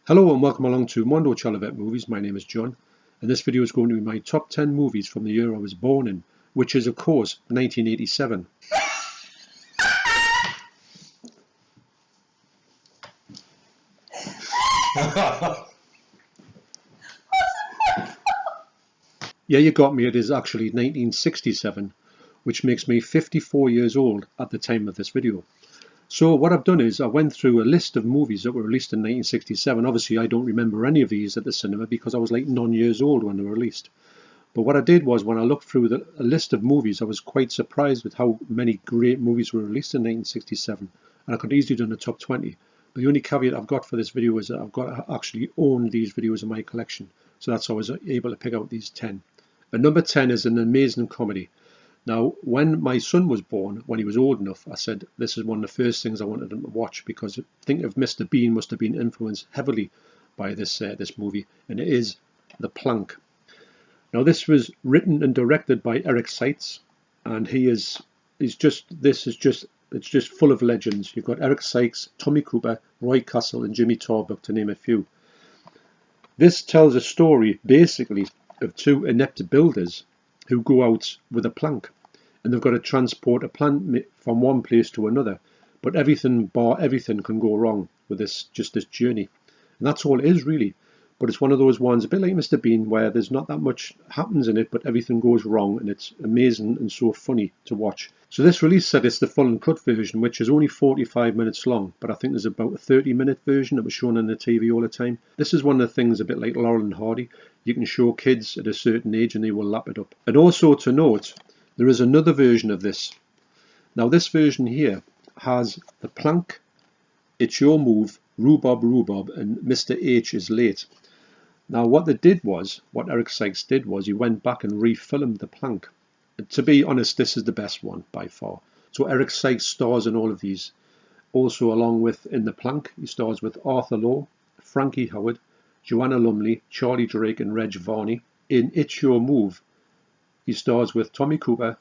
Hello and welcome along to Mondo Chelloveck Movies. My name is John, and this video is going to be my top 10 movies from the year I was born in, which is of course 1987. Yeah, you got me, it is actually 1967, which makes me 54 years old at the time of this video. So what I've done is I went through a list of movies that were released in 1967. Obviously I don't remember any of these at the cinema because I was like 9 years old when they were released. But what I did was when I looked through a list of movies, I was quite surprised with how many great movies were released in 1967. And I could easily have done a top 20. But the only caveat I've got for this video is that I've got to actually own these videos in my collection. So that's how I was able to pick out these 10. And number 10 is an amazing comedy. Now, when my son was born, when he was old enough, I said this is one of the first things I wanted him to watch because I think of Mr. Bean must have been influenced heavily by this movie, and it is The Plank. Now, this was written and directed by Eric Seitz, and it's just full of legends. You've got Eric Seitz, Tommy Cooper, Roy Castle, and Jimmy Tarbuck, to name a few. This tells a story basically of two inept builders who go out with a plank, and they've got to transport a plank from one place to another, but everything can go wrong with this journey, and that's all it is really. But it's one of those ones a bit like Mr. Bean where there's not that much happens in it, but everything goes wrong, and it's amazing and so funny to watch. So this release said it's the full and cut version, which is only 45 minutes long, but I think there's about a 30-minute version that was shown on the TV all the time. This is one of the things a bit like Laurel and Hardy. You can show kids at a certain age and they will lap it up. And also to note, there is another version of this. Now this version here has The Plank, It's Your Move, Rhubarb, and Mr. H is Late. Now what Eric Seitz did was he went back and refilmed The Plank. And to be honest, this is the best one by far. So Eric Seitz stars in all of these. Also along with in The Plank, he stars with Arthur Law, Frankie Howard, Joanna Lumley, Charlie Drake and Reg Varney. In It's Your Move, he stars with Tommy Cooper,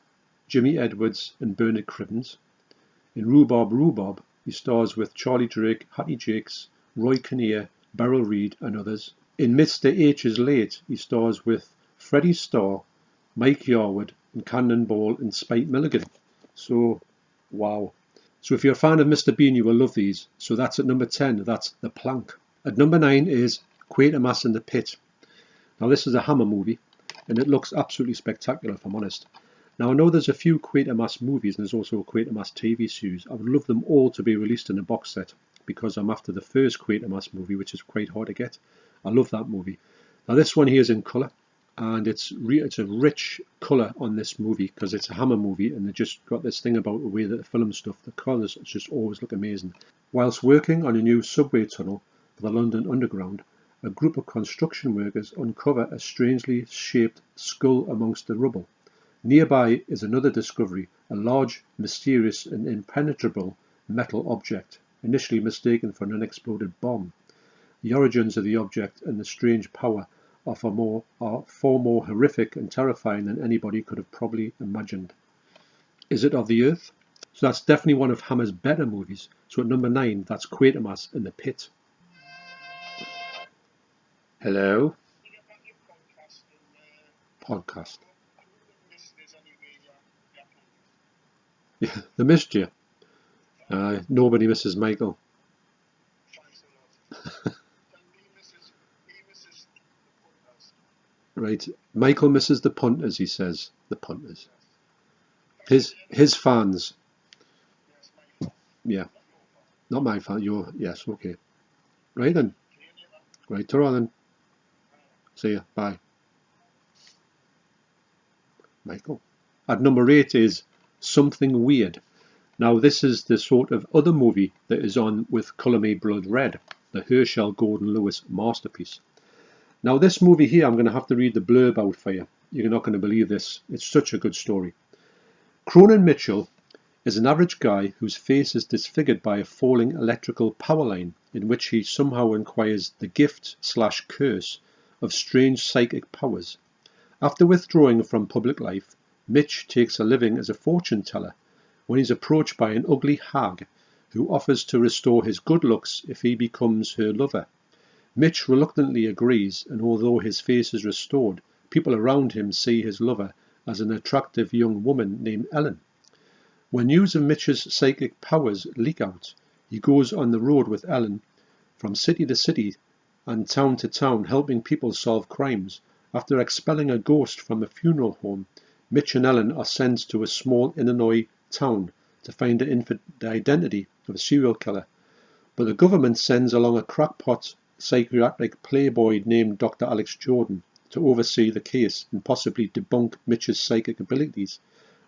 Jimmy Edwards and Bernard Cribbins. In Rhubarb, he stars with Charlie Drake, Hattie Jakes, Roy Kinnear, Beryl Reid and others. In Mr. H is Late, he stars with Freddie Starr, Mike Yarwood and Cannonball and Spike Milligan. So, wow. So if you're a fan of Mr. Bean, you will love these. So that's at number 10, that's The Plank. At number 9 is Quatermass in the Pit. Now this is a Hammer movie, and it looks absolutely spectacular if I'm honest. Now I know there's a few Quatermass movies and there's also a Quatermass TV series. I would love them all to be released in a box set because I'm after the first Quatermass movie, which is quite hard to get. I love that movie. Now this one here is in colour, and it's a rich colour on this movie because it's a Hammer movie, and they just got this thing about the way that they film stuff. The colours just always look amazing. Whilst working on a new subway tunnel for the London Underground, a group of construction workers uncover a strangely shaped skull amongst the rubble. Nearby is another discovery, a large, mysterious and impenetrable metal object, initially mistaken for an unexploded bomb. The origins of the object and the strange power are far more horrific and terrifying than anybody could have probably imagined. Is it of the Earth? So that's definitely one of Hammer's better movies. So at number 9, that's Quatermass in the Pit. Hello? Podcast. Yeah, they missed you. Nobody misses Michael. Right, Michael misses the punters, he says. The punters. His fans. Yeah. Not my fan, yes, okay. Right then. Right, ta-ra then. See ya, bye. Michael. At number 8 is Something Weird. Now this is the sort of other movie that is on with Colour Me Blood Red, the Herschel Gordon Lewis masterpiece. Now this movie here, I'm going to have to read the blurb out for you. You're not going to believe this. It's such a good story. Cronin Mitchell is an average guy whose face is disfigured by a falling electrical power line in which he somehow acquires the gift/curse of strange psychic powers. After withdrawing from public life, Mitch takes a living as a fortune teller when he's approached by an ugly hag who offers to restore his good looks if he becomes her lover. Mitch reluctantly agrees, and although his face is restored, people around him see his lover as an attractive young woman named Ellen. When news of Mitch's psychic powers leak out, he goes on the road with Ellen, from city to city and town to town, helping people solve crimes. After expelling a ghost from a funeral home, Mitch and Ellen are sent to a small Illinois town to find the identity of a serial killer. But the government sends along a crackpot psychiatric playboy named Dr. Alex Jordan to oversee the case and possibly debunk Mitch's psychic abilities.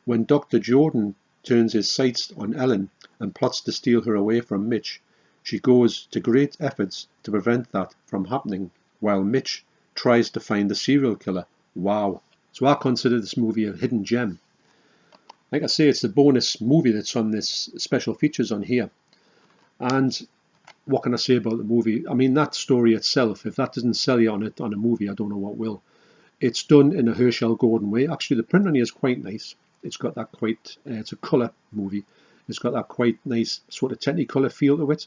When Dr. Jordan turns his sights on Ellen and plots to steal her away from Mitch, she goes to great efforts to prevent that from happening, while Mitch tries to find the serial killer. Wow. So I consider this movie a hidden gem. Like I say, it's the bonus movie that's on this special features on here. And what can I say about the movie? I mean, that story itself, if that doesn't sell you on it on a movie, I don't know what will. It's done in a Herschel Gordon way. Actually, the print on here is quite nice. It's got that quite, it's a colour movie. It's got that quite nice sort of technicolor feel to it.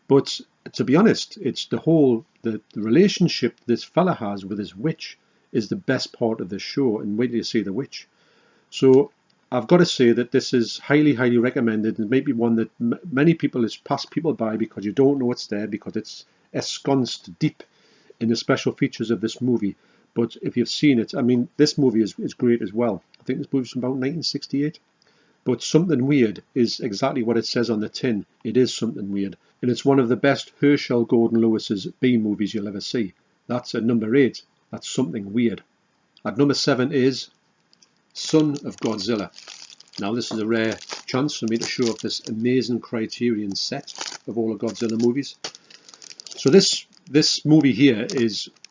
But to be honest, it's the relationship this fella has with his witch is the best part of the show. And wait till you see the witch. So I've got to say that this is highly, highly recommended, and maybe one that many people has passed people by because you don't know it's there, because it's ensconced deep in the special features of this movie. But if you've seen it, I mean, this movie is great as well. I think this movie's from about 1968. But Something Weird is exactly what it says on the tin. It is something weird. And it's one of the best Herschel Gordon Lewis's B movies you'll ever see. That's at number 8. That's Something Weird. At number 7 is Son of Godzilla. Now this is a rare chance for me to show off this amazing Criterion set of all the Godzilla movies. So this movie here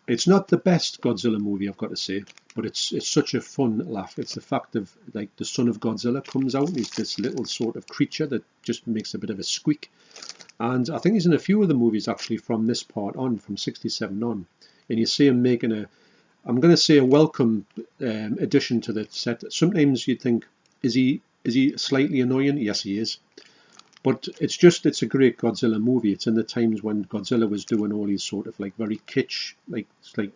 it's not the best Godzilla movie, I've got to say, but it's such a fun laugh. It's the fact of, like, the son of Godzilla comes out and he's this little sort of creature that just makes a bit of a squeak. And I think he's in a few of the movies actually from this part on, from 67 on. And you see him making I'm going to say a welcome addition to the set. Sometimes you'd think, is he slightly annoying? Yes, he is. But it's a great Godzilla movie. It's in the times when Godzilla was doing all these sort of like very kitsch, like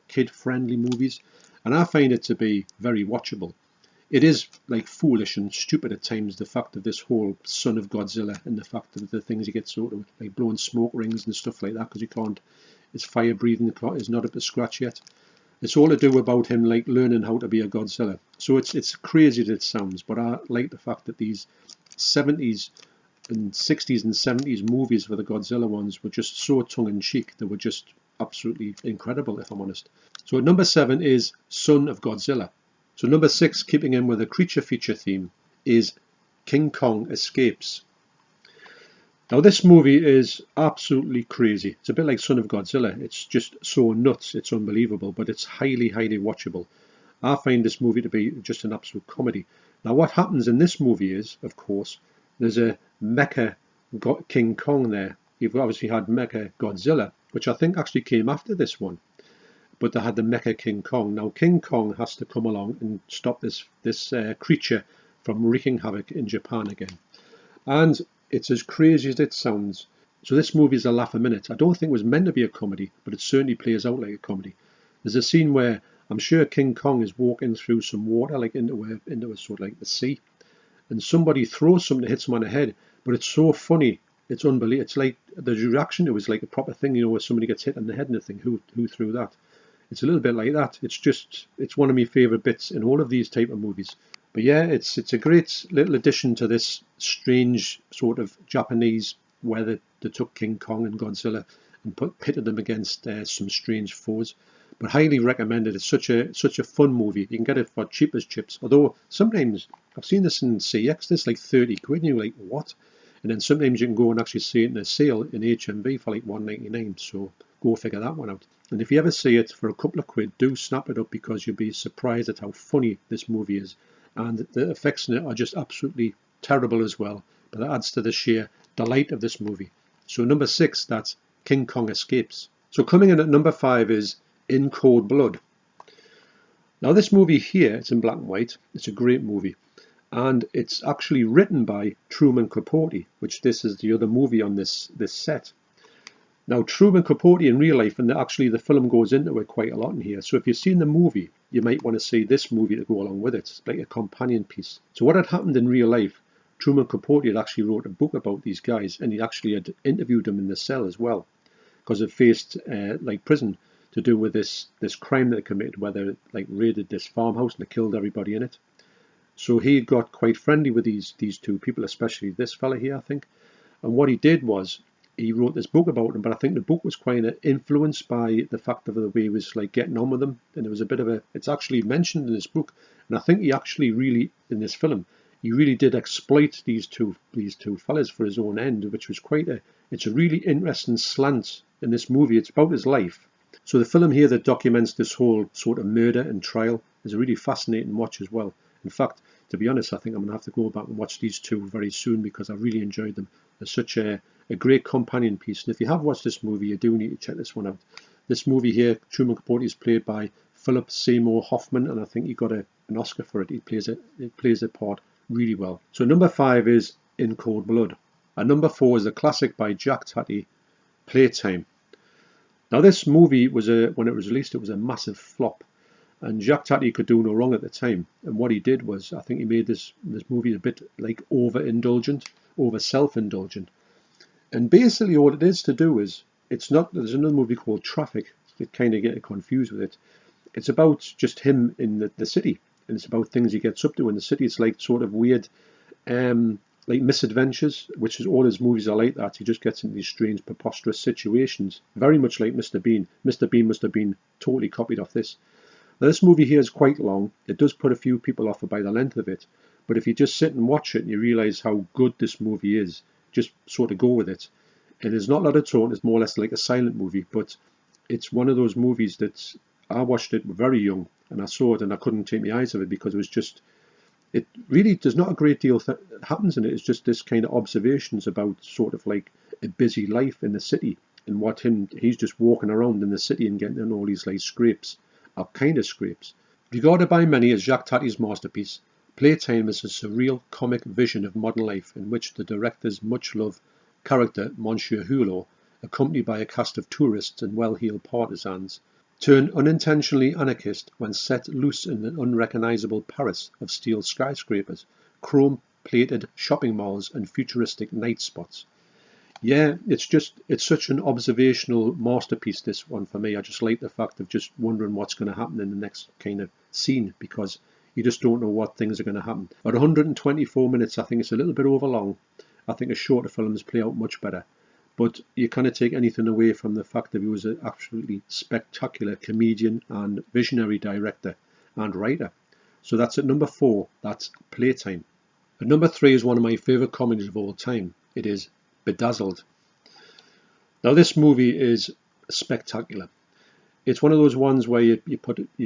kid-friendly movies. And I find it to be very watchable. It is like foolish and stupid at times, the fact of this whole Son of Godzilla and the fact of the things he gets sort of like blowing smoke rings and stuff like that, because you can't, his fire breathing is not up to scratch yet. It's all to do about him like learning how to be a Godzilla. So it's crazy as it sounds, but I like the fact that these 70s and 60s and 70s movies for the Godzilla ones were just so tongue-in-cheek. They were just absolutely incredible, if I'm honest. So at number 7 is Son of Godzilla. So number 6, keeping in with the creature feature theme, is King Kong Escapes. Now this movie is absolutely crazy. It's a bit like Son of Godzilla. It's just so nuts, it's unbelievable, but it's highly, highly watchable. I find this movie to be just an absolute comedy. Now what happens in this movie is, of course, there's a Mecha King Kong there. You've obviously had Mecha Godzilla, which I think actually came after this one. But they had the Mecha King Kong. Now King Kong has to come along and stop this creature from wreaking havoc in Japan again. And it's as crazy as it sounds. So this movie is a laugh a minute. I don't think it was meant to be a comedy, but it certainly plays out like a comedy. There's a scene where I'm sure King Kong is walking through some water, like into a sort of like the sea, and somebody throws something that hits him on the head. But it's so funny, it's unbelievable. It's like the reaction. It was like a proper thing, you know, where somebody gets hit on the head and they think, who threw that? It's a little bit like that. It's one of my favourite bits in all of these type of movies. But yeah, it's a great little addition to this strange sort of Japanese where they took King Kong and Godzilla and pitted them against some strange foes. But highly recommended. It's such a fun movie. You can get it for cheap as chips. Although sometimes I've seen this in CX. This is like 30 quid, and you're like, what? And then sometimes you can go and actually see it in a sale in HMV for like $1.99. So go figure that one out. And if you ever see it for a couple of quid, do snap it up, because you'll be surprised at how funny this movie is. And the effects in it are just absolutely terrible as well. But that adds to the sheer delight of this movie. So number 6, that's King Kong Escapes. So coming in at number 5 is In Cold Blood. Now this movie here, it's in black and white. It's a great movie. And it's actually written by Truman Capote, which this is the other movie on this set. Now, Truman Capote in real life, and actually the film goes into it quite a lot in here. So if you've seen the movie, you might want to see this movie to go along with it. It's like a companion piece. So what had happened in real life, Truman Capote had actually wrote a book about these guys, and he actually had interviewed them in the cell as well, because they faced like prison to do with this crime that they committed, where they like raided this farmhouse and they killed everybody in it. So he got quite friendly with these two people, especially this fella here, I think. And what he did was he wrote this book about them, but I think the book was quite influenced by the fact of the way he was like getting on with them. And it was a bit of it's actually mentioned in this book. And I think he actually really, in this film, he really did exploit these two fellas for his own end, which was it's a really interesting slant in this movie. It's about his life. So the film here that documents this whole sort of murder and trial is a really fascinating watch as well. In fact, to be honest, I think I'm going to have to go back and watch these two very soon because I really enjoyed them. They're such a great companion piece. And if you have watched this movie, you do need to check this one out. This movie here, Truman Capote, is played by Philip Seymour Hoffman, and I think he got an Oscar for it. He plays the part really well. So number 5 is In Cold Blood. And number 4 is a classic by Jack Tatty, Playtime. Now this movie when it was released, it was a massive flop. And Jack Tatty could do no wrong at the time. And what he did was, I think he made this movie a bit like over self-indulgent. And basically all it is to do is, there's another movie called Traffic. You kind of get confused with it. It's about just him in the city. And it's about things he gets up to in the city. It's like sort of weird, like misadventures, which is all his movies are like that. He just gets into these strange, preposterous situations. Very much like Mr. Bean. Mr. Bean must have been totally copied off this. Now, this movie here is quite long. It does put a few people off by the length of it. But if you just sit and watch it and you realise how good this movie is, just sort of go with it. And there's not a lot of tone. It's more or less like a silent movie. But it's one of those movies that I watched it very young. And I saw it and I couldn't take my eyes off it because it really, there's not a great deal that happens in it. It's just this kind of observations about sort of like a busy life in the city. And he's just walking around in the city and getting in all these like scrapes. Kind of scrapes. Regarded by many as Jacques Tatty's masterpiece, Playtime is a surreal comic vision of modern life in which the director's much-loved character, Monsieur Hulot, accompanied by a cast of tourists and well-heeled partisans, turn unintentionally anarchist when set loose in the unrecognizable Paris of steel skyscrapers, chrome-plated shopping malls and futuristic night spots. Yeah, it's such an observational masterpiece, this one, for me. I just like the fact of just wondering what's going to happen in the next kind of scene, because you just don't know what things are going to happen. At 124 minutes, I think it's a little bit over long. I think a shorter films play out much better. But you can't take anything away from the fact that he was an absolutely spectacular comedian and visionary director and writer. So that's at number 4, that's Playtime. At number 3 is one of my favourite comedies of all time. It is Bedazzled. Now this movie is spectacular. It's one of those ones where you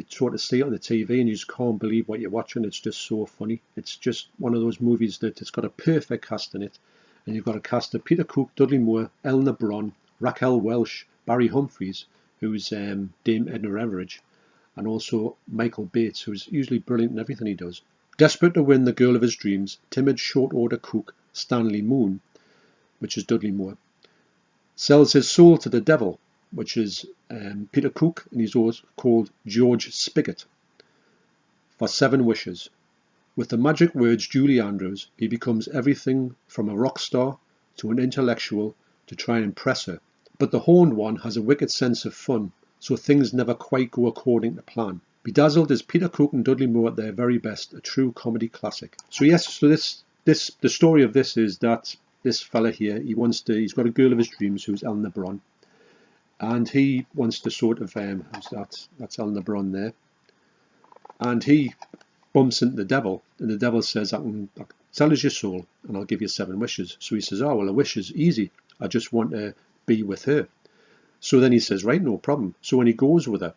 sort of see it on the TV and you just can't believe what you're watching. It's just so funny. It's just one of those movies that it's got a perfect cast in it. And you've got a cast of Peter Cook, Dudley Moore, Eleanor Bron, Raquel Welch, Barry Humphries, who's Dame Edna Everage, and also Michael Bates, who's usually brilliant in everything he does. Desperate to win the girl of his dreams, timid short-order cook Stanley Moon, which is Dudley Moore, sells his soul to the devil, which is Peter Cook, and he's always called George Spigot, for 7 wishes. With the magic words Julie Andrews, he becomes everything from a rock star to an intellectual to try and impress her. But the Horned One has a wicked sense of fun, so things never quite go according to plan. Bedazzled is Peter Cook and Dudley Moore at their very best, a true comedy classic. So yes, so the story of this is that this fella here, he's got a girl of his dreams who's Eleanor Bron, and he wants to sort of that's Eleanor Bron there, and he bumps into the devil, and the devil says, I can sell us your soul and I'll give you 7 wishes. So he says, oh well, a wish is easy, I just want to be with her. So then he says, right, no problem. So when he goes with her,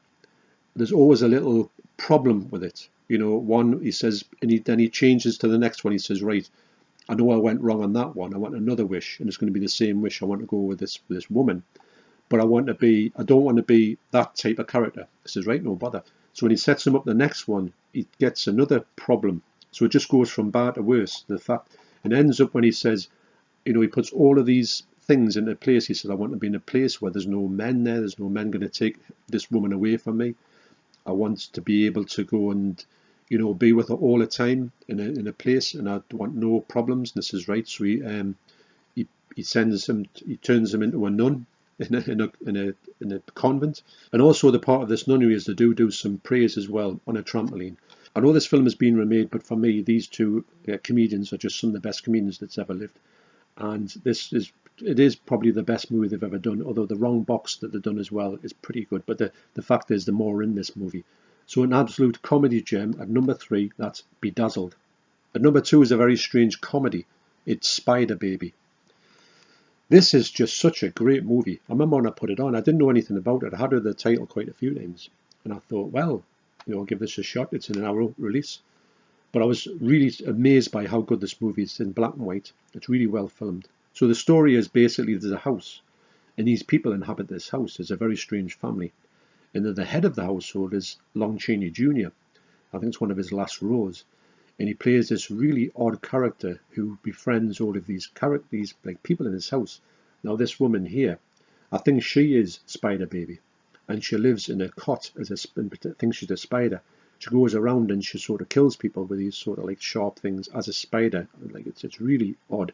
there's always a little problem with it, one, he says, and then he changes to the next one. He says, right, I know I went wrong on that one, I want another wish, and it's going to be the same wish. I want to go with this woman, but I don't want to be that type of character. He says, right, no bother. So when he sets him up the next one, he gets another problem. So it just goes from bad to worse. The fact, and ends up when he says, he puts all of these things into place. He said, I want to be in a place where there's no men there. There's no men going to take this woman away from me. I want to be able to go and, be with her all the time in a place, and I want no problems. And this is right. So he turns him into a nun in a convent. And also the part of this nunnery is to do some prayers as well on a trampoline. I know this film has been remade, but for me, these two comedians are just some of the best comedians that's ever lived. And it is probably the best movie they've ever done, although the wrong box that they've done as well is pretty good. But the fact is, the more in this movie. So an absolute comedy gem. At number 3, that's Bedazzled. At number 2 is a very strange comedy. It's Spider Baby. This is just such a great movie. I remember when I put it on, I didn't know anything about it. I had heard the title quite a few times. And I thought, well, I'll give this a shot. It's an hour release. But I was really amazed by how good this movie is in black and white. It's really well filmed. So the story is basically there's a house, and these people inhabit this house. It's a very strange family. And then the head of the household is Lon Chaney Jr. I think it's one of his last roles. And he plays this really odd character who befriends all of these characters, like people in his house. Now this woman here, I think she is Spider Baby. And she lives in a cot as I think she's a spider. She goes around and she sort of kills people with these sort of like sharp things as a spider. Like it's really odd.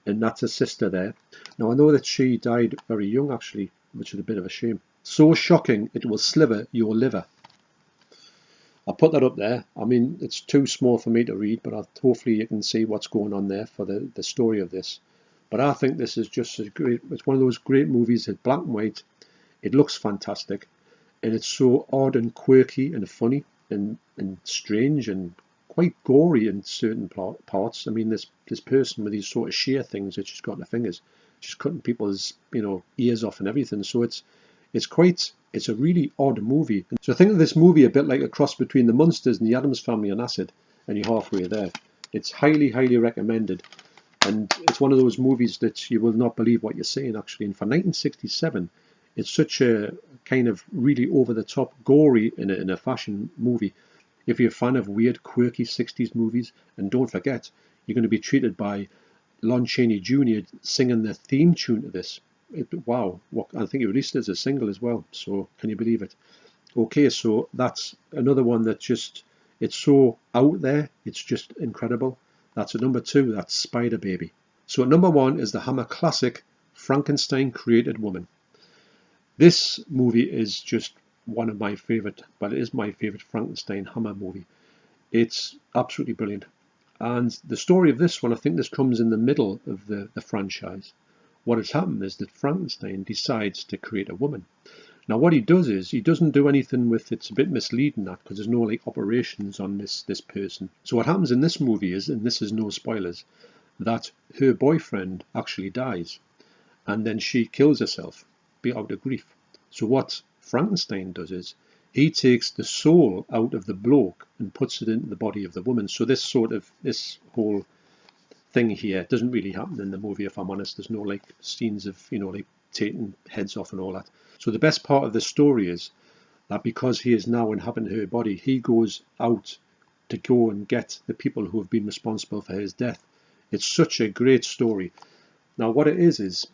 And that's a sister there. Now I know that she died very young actually, which is a bit of a shame. So shocking it will sliver your liver. I'll put that up there. I mean, it's too small for me to read, but hopefully you can see what's going on there for the story of this. But I think this is just it's one of those great movies. It's black and white. It looks fantastic. And it's so odd and quirky and funny and strange and quite gory in certain parts. I mean, this person with these sort of shear things that she's got in her fingers, she's cutting people's ears off and everything. So it's a really odd movie. So I think of this movie a bit like a cross between the Munsters and the Addams Family on acid, and you're halfway there. It's highly, highly recommended, and it's one of those movies that you will not believe what you're seeing actually. And for 1967, it's such a kind of really over-the-top, gory in a fashion movie. If you're a fan of weird, quirky 60s movies, and don't forget, you're going to be treated by Lon Chaney Jr. singing the theme tune to this. Wow, I think he released it as a single as well, so can you believe it? Okay, so that's another one that it's so out there, it's just incredible. That's at number 2, that's Spider Baby. So at number 1 is the Hammer classic, Frankenstein Created Woman. This movie is just one of my favourite, but it is my favourite Frankenstein Hammer movie. It's absolutely brilliant. And the story of this one, I think this comes in the middle of the franchise. What has happened is that Frankenstein decides to create a woman. Now what he does is, he doesn't do anything with, it's a bit misleading that, because there's no like operations on this person. So what happens in this movie is, and this is no spoilers, that her boyfriend actually dies. And then she kills herself, out of grief. So what Frankenstein does is, he takes the soul out of the bloke and puts it into the body of the woman. So this whole thing here doesn't really happen in the movie, if I'm honest. There's no like scenes of like taking heads off and all that. So the best part of the story is that because he is now inhabiting her body, he goes out to go and get the people who have been responsible for his death. It's such a great story. Now what it is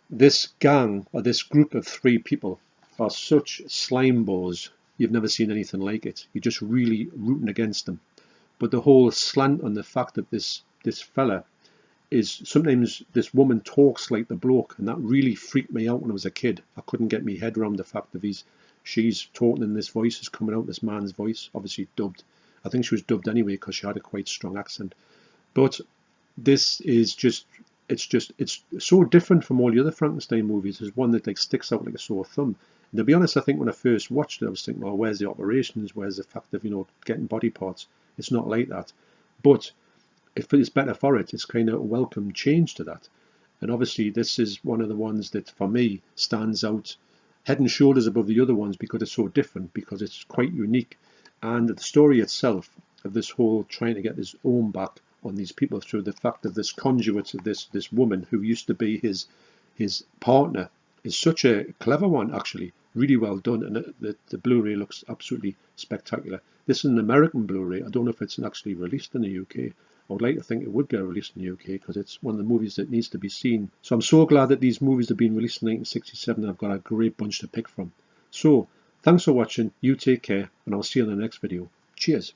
this gang, or this group of 3 people, are such slime balls. You've never seen anything like it. You're just really rooting against them. But the whole slant on the fact that this fella is, sometimes this woman talks like the bloke, and that really freaked me out when I was a kid. I couldn't get my head around the fact that she's talking and this voice is coming out, this man's voice, obviously dubbed. I think she was dubbed anyway because she had a quite strong accent. But this is it's so different from all the other Frankenstein movies. There's one that like sticks out like a sore thumb. And to be honest, I think when I first watched it, I was thinking, well, where's the operations? Where's the fact of getting body parts? It's not like that. But if it's better for it, it's kind of a welcome change to that. And obviously this is one of the ones that for me stands out head and shoulders above the other ones because it's so different, because it's quite unique. And the story itself of this whole trying to get his own back on these people through the fact of this conduit of this woman who used to be his partner is such a clever one, actually. Really well done. And the Blu-ray looks absolutely spectacular. This is an American Blu-ray. I don't know if it's actually released in the UK. I would like to think it would get released in the UK because it's one of the movies that needs to be seen. So I'm so glad that these movies have been released in 1967. I've got a great bunch to pick from. So thanks for watching. You take care, and I'll see you in the next video. Cheers.